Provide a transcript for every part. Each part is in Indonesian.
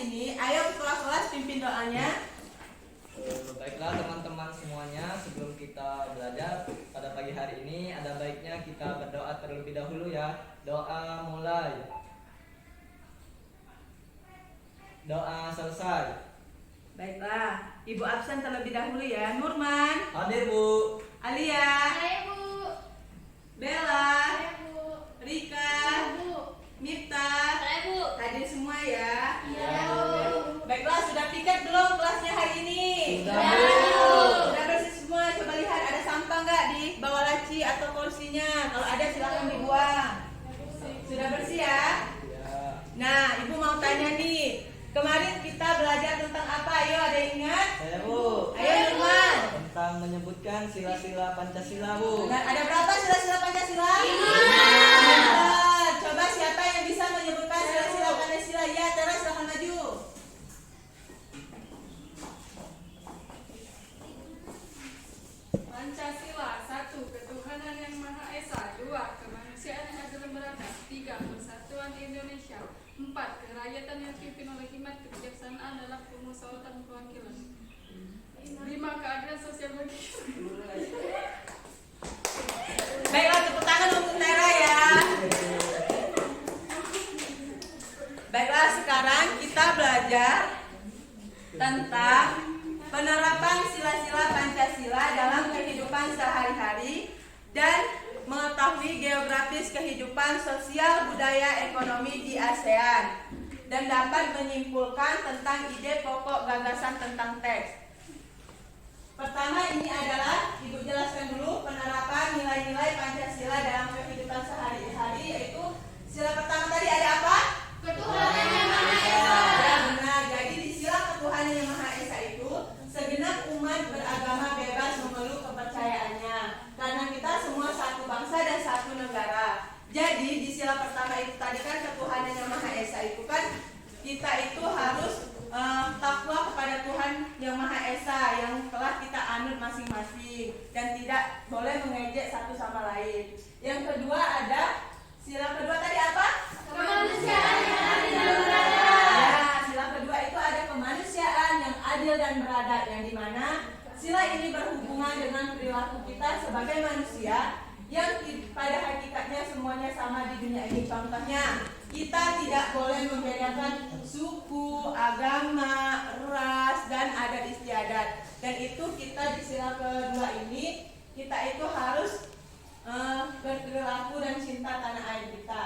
ini, ayo kepala kelas pimpin doanya. Baiklah teman-teman semuanya, sebelum kita belajar pada pagi hari ini, ada baiknya kita berdoa terlebih dahulu ya. Doa mulai. Doa selesai. Baiklah, Ibu absen terlebih dahulu ya. Nurman, Hadir Bu. Alia, Saya Bu. Bella, Saya Bu. Rika, Bu. Miftah, Saya Bu. hadir semua ya. Iya Bu. Baiklah, sudah piket belum kelasnya hari ini? Sudah, Bu. Sudah bersih semua. Coba lihat ada sampah nggak di bawah laci atau kursinya. Kalau ada silakan dibuang. Sudah bersih ya? Ya. Nah, Ibu mau tanya nih. Kemarin kita belajar tentang apa? Ayo, ada yang ingat? Saya Bu. Ayo, Nurman. Tentang menyebutkan sila-sila Pancasila Bu. Dan ada berapa sila-sila Pancasila? 5. Coba siapa yang bisa menyebutkan sila-sila Pancasila? Ya, Tera silakan maju. Pancasila 1. Ketuhanan yang Maha Esa. 2. Kemanusiaan yang adil dan beradab. 3. Persatuan Indonesia. 4. Kerakyatan yang dipimpin oleh hikmat kebijaksanaan dalam permusyawaratan perwakilan. 5. Keadilan sosial bagi Baiklah, tepuk tangan untuk Tera ya. Baiklah, sekarang kita belajar tentang penerapan sila-sila Pancasila dalam kehidupan sehari-hari dan mengetahui geografis kehidupan sosial, budaya, ekonomi di ASEAN dan dapat menyimpulkan tentang ide pokok gagasan tentang teks. Pertama ini adalah, Ibu jelaskan dulu penerapan nilai-nilai Pancasila dalam kehidupan sehari-hari, yaitu sila pertama tadi ada apa? Ketuhanan yang Maha Esa. Ya benar, jadi di sila ketuhanan yang Maha Esa itu segenap umat beragama bebas memeluk kepercayaannya karena kita semua satu bangsa dan satu negara. Jadi di sila pertama itu tadi kan ketuhanan yang Maha Esa itu kan kita itu harus takwa kepada Tuhan yang Maha Esa yang telah kita anut masing-masing dan tidak boleh mengejek satu sama lain. Yang kedua ada sila kedua tadi apa? Kemanusiaan yang adil dan beradab. Ya, sila kedua itu ada kemanusiaan yang adil dan beradab, yang dimana sila ini berhubungan dengan perilaku kita sebagai manusia yang pada hakikatnya semuanya sama di dunia ini. Contohnya, kita tidak boleh membedakan suku, agama, ras, dan adat istiadat. Dan itu kita di sila kedua ini, kita itu harus berperilaku dan cinta tanah air kita.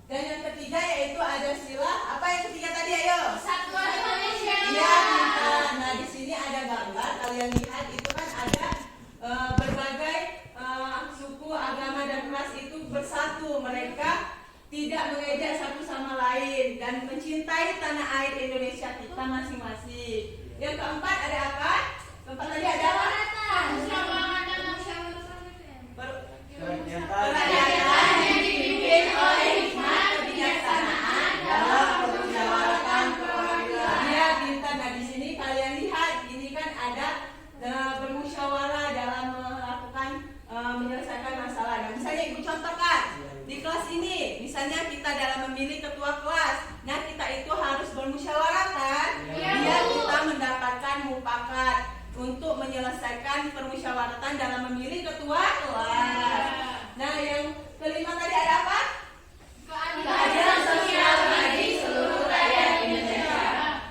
Dan yang ketiga yaitu ada sila, apa yang ketiga tadi ayo? Persatuan Indonesia. Iya, pintar. Nah, di sini ada gambar, kalian lihat itu kan ada berbagai suku, agama, dan ras itu bersatu. Mereka tidak mengejek satu sama lain dan mencintai tanah air Indonesia kita masing-masing. Yang keempat ada apa? Keempat tadi ada apa? Musyawarah dan musyawarah. Kerakyatan yang dipimpin oleh hikmat kebijaksanaan dalam permusyawaratan perwakilan. Iya, pintar. Nah, di sini kalian lihat, ini kan ada bermusyawarah dalam melakukan menyelesaikan masalah. Nah, misalnya Ibu contohkan di kelas ini, misalnya kita dalam memilih ketua kelas. Nah, kita itu harus bermusyawarah kan? Iya, Biar Bu. kita mendapatkan mufakat untuk menyelesaikan permusyawaratan dalam memilih ketua kelas. Nah, yang kelima tadi ada apa? Keadilan sosial bagi seluruh rakyat Indonesia.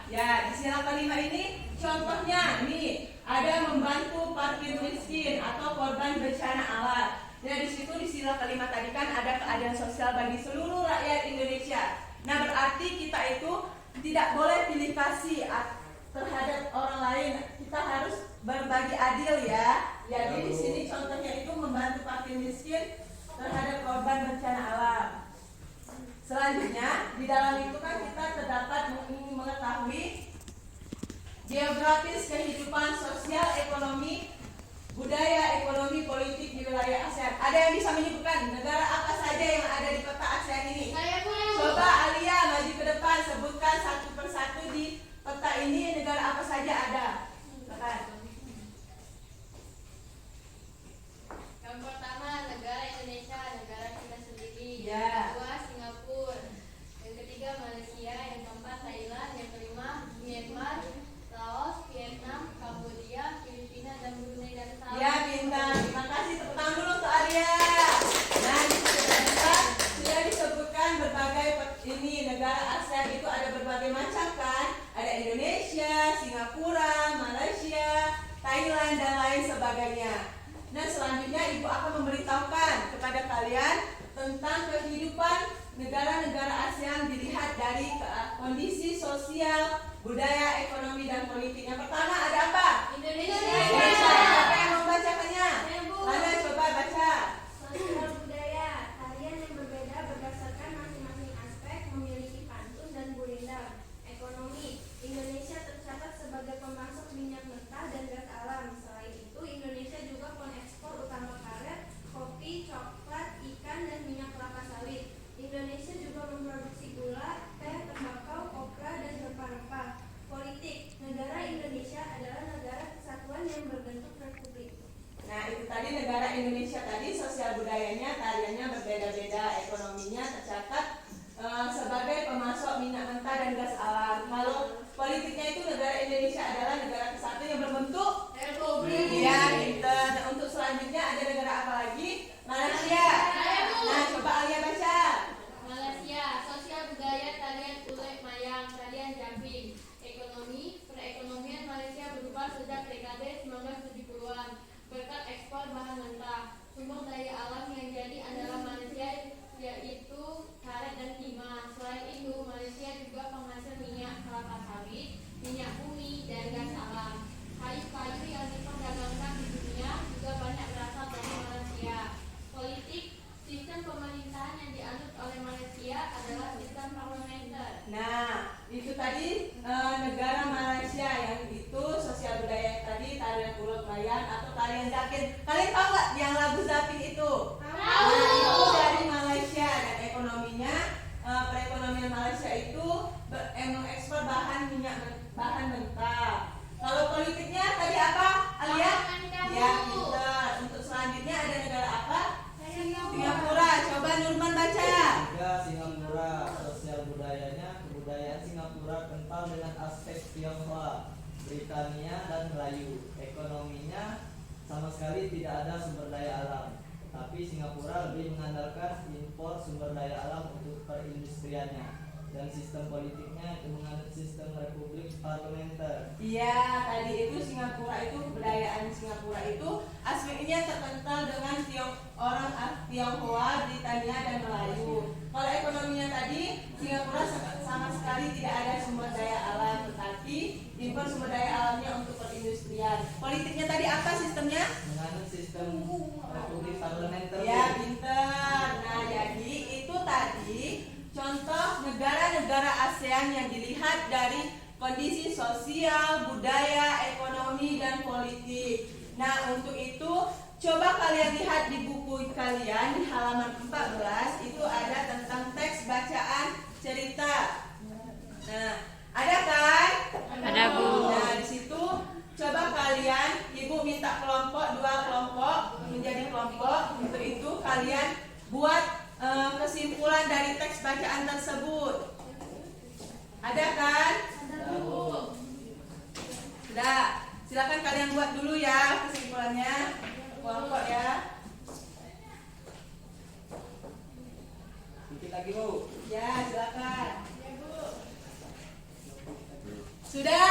Ya, di sila kelima ini contohnya nih ada membantu fakir miskin atau korban bencana alam. Nah, di situ di sila kelima tadi kan ada keadilan sosial bagi seluruh rakyat Indonesia. Nah, berarti kita itu tidak boleh pilih kasih terhadap orang lain. Kita harus berbagi adil ya. Jadi di sini contohnya itu membantu fakir miskin terhadap korban bencana alam. Selanjutnya di dalam itu kan kita terdapat mengetahui geografis kehidupan sosial, ekonomi, budaya, ekonomi, politik di wilayah ASEAN. Ada yang bisa menyebutkan negara apa saja yang ada di peta ASEAN ini? Saya Bu. Coba Alia maju ke depan, sebutkan satu persatu di peta ini negara apa saja ada. Silakan. Yang pertama negara Indonesia, negara kita sendiri. Ya. Yang kedua Singapura. Yang ketiga Malaysia. Yang keempat Thailand. Yang kelima perekonomian dan lain sebagainya. Nah, selanjutnya Ibu akan memberitahukan kepada kalian tentang kehidupan negara-negara ASEAN dilihat dari kondisi sosial, budaya, ekonomi, dan politik. Yang pertama ada apa? Indonesia. Siapa yang membacakannya? Mana coba baca. Sosial budaya, tarian yang berbeda berdasarkan masing-masing aspek memiliki pantun dan gurindam. Ekonomi, Indonesia tercatat sebagai pemasok minyak mentah dan gas alam. Selain itu, Indonesia juga pengekspor utama karet, kopi, coklat, ikan, dan minyak kelapa sawit. Indonesia juga memproduksi gula, teh, tembakau, kopra, dan rempah-rempah. Politik, negara Indonesia adalah negara kesatuan yang berbentuk republik. Nah, itu tadi negara Indonesia tadi, sosial budayanya, tariannya berbeda-beda, ekonominya tercatat sebagai pemasok minyak mentah dan gas alam. Kalau politiknya itu negara Indonesia adalah negara kesatuan yang berbentuk Republik. Iya, pinter. Nah, untuk selanjutnya ada negara apa lagi? Malaysia. Nah, coba Alia baca. Malaysia, sosial budaya, tarian ulek mayang, tarian jamping. Ekonomi, perekonomian Malaysia berubah sejak dekade 1970-an berkat ekspor bahan mentah. Sumber daya alam yang jadi andalan Malaysia yaitu karet dan timah. Selain itu, Malaysia juga penghasil minyak kelapa sawit, minyak bumi, dan gas alam. Kayu-kayu yang diperdagangkan di dunia juga banyak berasal dari Malaysia. Politik, sistem pemerintahan yang dianut oleh Malaysia adalah sistem parlementer. Nah, itu tadi negara Malaysia yang itu sosial budaya tadi tarian ulet mayang atau tarian zapin. Kalian tahu nggak yang lagu zapin itu? Nah, itu dari Malaysia dan ekonominya perekonomian Malaysia itu mengekspor bahan mentah. Kalau politiknya tadi apa? Alia? Ya, pintar. Untuk selanjutnya ada negara apa? Singapura. Coba Nurman baca. Juga Singapura, sosial budayanya, kebudayaan Singapura kental dengan aspek Tionghoa, Britania, dan Melayu. Ekonominya sama sekali tidak ada sumber daya alam, tapi Singapura lebih mengandalkan impor sumber daya alam untuk perindustriannya. Dan sistem politiknya itu menganut sistem republik parlementer. Iya, tadi itu Singapura itu kebudayaan Singapura itu aspeknya terkenal dengan orang Tionghoa, Britania, dan Melayu. Kalau ekonominya tadi Singapura sama sekali tidak ada sumber daya alam, tetapi impor sumber daya alamnya untuk perindustrian. Politiknya tadi apa sistemnya? Menganut sistem republik parlementer. Ya, pinter. Nah, jadi itu tadi contoh negara-negara ASEAN yang dilihat dari kondisi sosial, budaya, ekonomi, dan politik. Nah, untuk itu coba kalian lihat di buku kalian di halaman 14 itu ada tentang teks bacaan cerita. Nah, ada kan? Ada, Bu. Nah, di situ coba kalian, Ibu minta kelompok, 2 kelompok menjadi kelompok. Untuk itu kalian buat kesimpulan dari teks bacaan tersebut. Ada kan? Sudah. Silakan kalian buat dulu ya kesimpulannya. Kelompok ya. Dikit lagi, Bu. Ya, silakan. Sudah?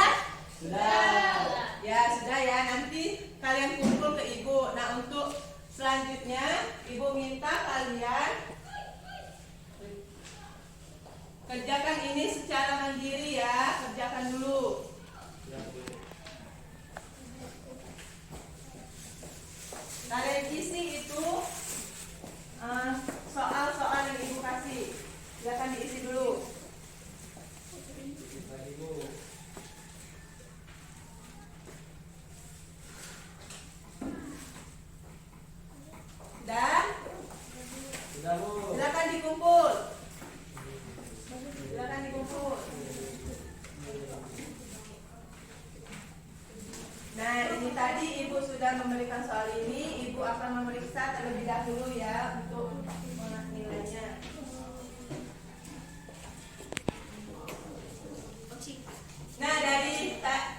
Sudah. Ya, sudah ya. Nanti kalian kumpul ke Ibu. Nah, untuk selanjutnya Ibu minta kalian kerjakan ini secara mandiri ya. Kerjakan dulu. Kalian isi itu soal-soal yang Ibu kasih. Silakan diisi dulu. Dikit lagi, Bu. Dan Sudah, Bu. silakan dikumpul. Silakan dikumpul. Nah, ini tadi Ibu sudah memberikan soal ini. Ibu akan memeriksa terlebih dahulu ya untuk nilainya. Nah,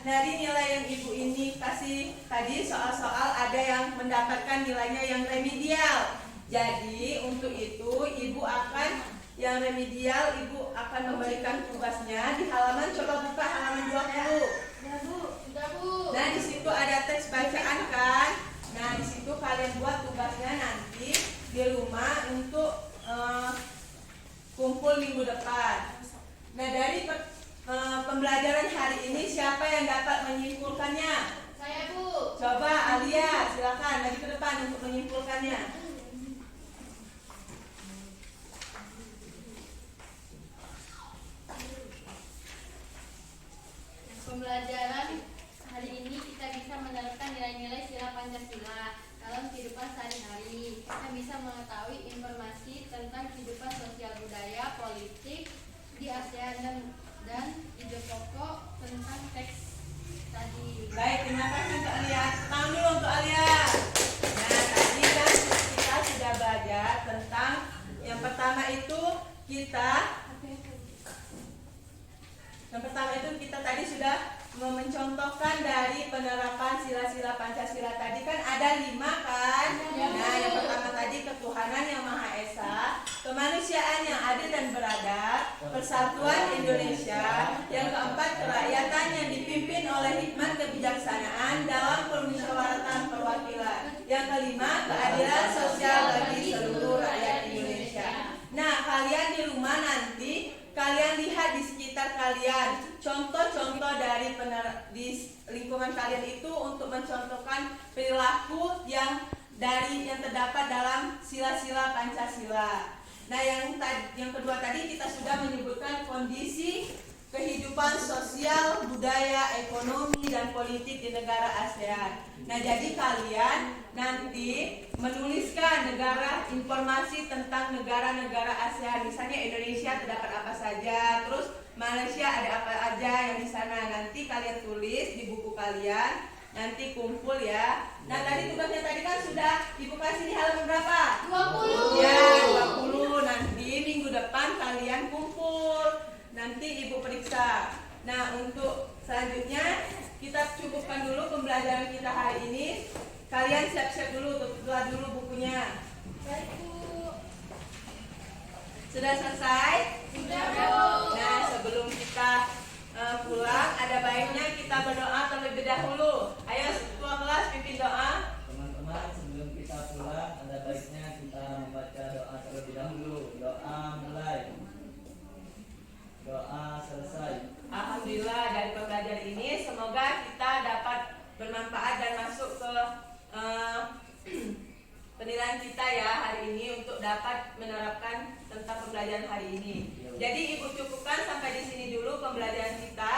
dari nilai yang Ibu ini kasih tadi soal-soal ada yang mendapatkan nilainya yang remedial. Jadi untuk itu Ibu akan yang remedial Ibu akan memberikan tugasnya di halaman, coba buka halaman 20. Sudah, Bu. Nah, di situ ada teks bacaan kalian buat tugasnya nanti di rumah untuk kumpul minggu depan. Nah, dari pembelajaran hari ini siapa yang dapat menyimpulkannya? Saya, Bu. Coba Alia, silakan maju ke depan untuk menyimpulkannya. Pembelajaran hari ini kita bisa menerapkan nilai-nilai sila Pancasila dalam kehidupan sehari-hari. Kita bisa mengetahui informasi tentang kehidupan sosial budaya, politik di ASEAN dan ide pokok tentang teks tadi. Baik, terima kasih untuk Alia. Tangan dulu untuk Alia. Nah, tadi kan kita sudah belajar tentang yang pertama itu kita tadi sudah mencontohkan dari penerapan sila-sila Pancasila tadi kan ada 5 kan? Nah, yang pertama tadi ketuhanan yang Maha Esa, kemanusiaan yang adil dan beradab, persatuan Indonesia, yang keempat kerakyatan yang dipimpin oleh hikmat kebijaksanaan dalam permusyawaratan perwakilan, yang kelima keadilan sosial bagi seluruh rakyat Indonesia. Nah, kalian di rumah nanti kalian lihat di sekitar kalian contoh-contoh dari di lingkungan kalian itu untuk mencontohkan perilaku yang terdapat dalam sila-sila Pancasila. Nah, yang kedua tadi kita sudah menyebutkan kondisi kehidupan sosial, budaya, ekonomi, dan politik di negara ASEAN. Nah, jadi kalian nanti menuliskan informasi tentang negara-negara ASEAN. Misalnya Indonesia terdapat apa saja, terus Malaysia ada apa aja yang di sana. Nanti kalian tulis di buku kalian, nanti kumpul ya. Nah, tadi tugasnya tadi kan sudah Ibu kasih di halaman berapa? 20. Ya, 20. Nanti minggu depan kalian kumpul. Nanti Ibu periksa. Nah, untuk selanjutnya kita cukupkan dulu pembelajaran kita hari ini. Kalian siap-siap dulu, tutup dulu bukunya. Baik, Bu. Sudah selesai? Sudah, Bu. Nah, sebelum kita pulang, ada baiknya kita berdoa terlebih dahulu. Ayo, ketua kelas pimpin doa. Teman-teman, sebelum kita pulang, ada baiknya kita membaca doa terlebih dahulu. Doa mulai. Doa selesai. Alhamdulillah, dari pembelajaran ini semoga kita dapat bermanfaat dan masuk ke penilaian kita ya hari ini untuk dapat menerapkan tentang pembelajaran hari ini. Jadi Ibu cukupkan sampai di sini dulu pembelajaran kita.